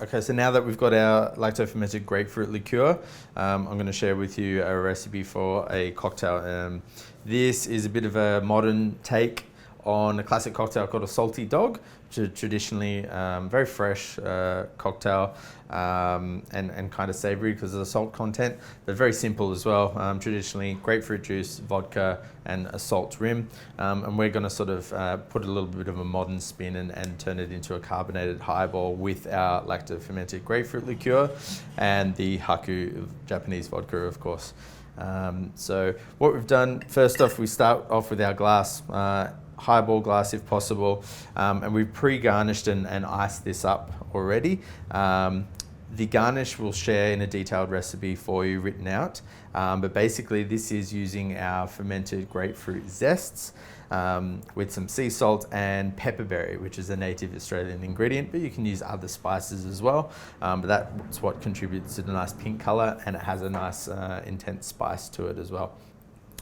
Okay, so now that we've got our lacto fermented grapefruit liqueur, I'm going to share with you a recipe for a cocktail. This is a bit of a modern take on a classic cocktail called a salty dog, which is traditionally very fresh cocktail and kind of savory because of the salt content, but very simple as well. Traditionally grapefruit juice, vodka and a salt rim, and we're going to sort of put a little bit of a modern spin and turn it into a carbonated highball with our lacto fermented grapefruit liqueur and the HAKU Japanese vodka, of course. So what we've done, first off, we start off with our glass, highball glass if possible, and we've pre-garnished and iced this up already. The garnish we'll share in a detailed recipe for you written out, but basically this is using our fermented grapefruit zests with some sea salt and pepperberry, which is a native Australian ingredient, but you can use other spices as well. But that's what contributes to the nice pink color, and it has a nice intense spice to it as well.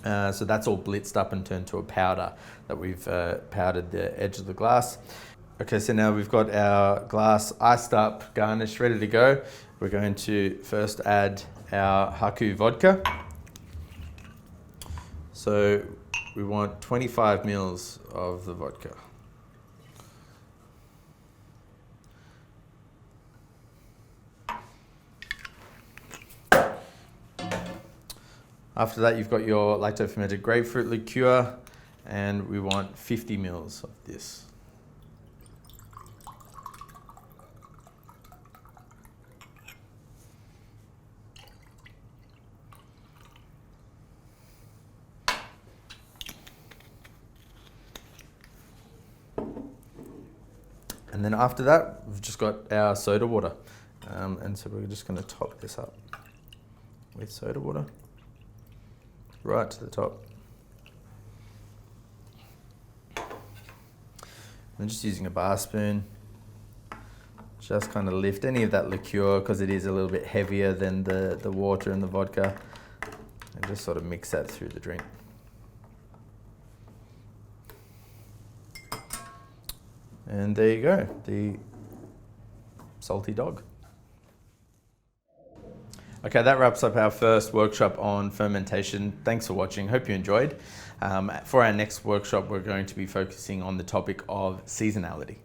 So that's all blitzed up and turned to a powder that we've powdered the edge of the glass. Okay, so now we've got our glass iced up, garnished, ready to go. We're going to first add our HAKU vodka. So we want 25 mils of the vodka. After that, you've got your lacto fermented grapefruit liqueur, and we want 50 mils of this. And then after that, we've just got our soda water. And so we're just going to top this up with soda water. Right to the top. I'm just using a bar spoon. Just kind of lift any of that liqueur, because it is a little bit heavier than the water and the vodka, and just sort of mix that through the drink. And there you go, the salty dog. Okay, that wraps up our first workshop on fermentation. Thanks for watching, hope you enjoyed. For our next workshop, we're going to be focusing on the topic of seasonality.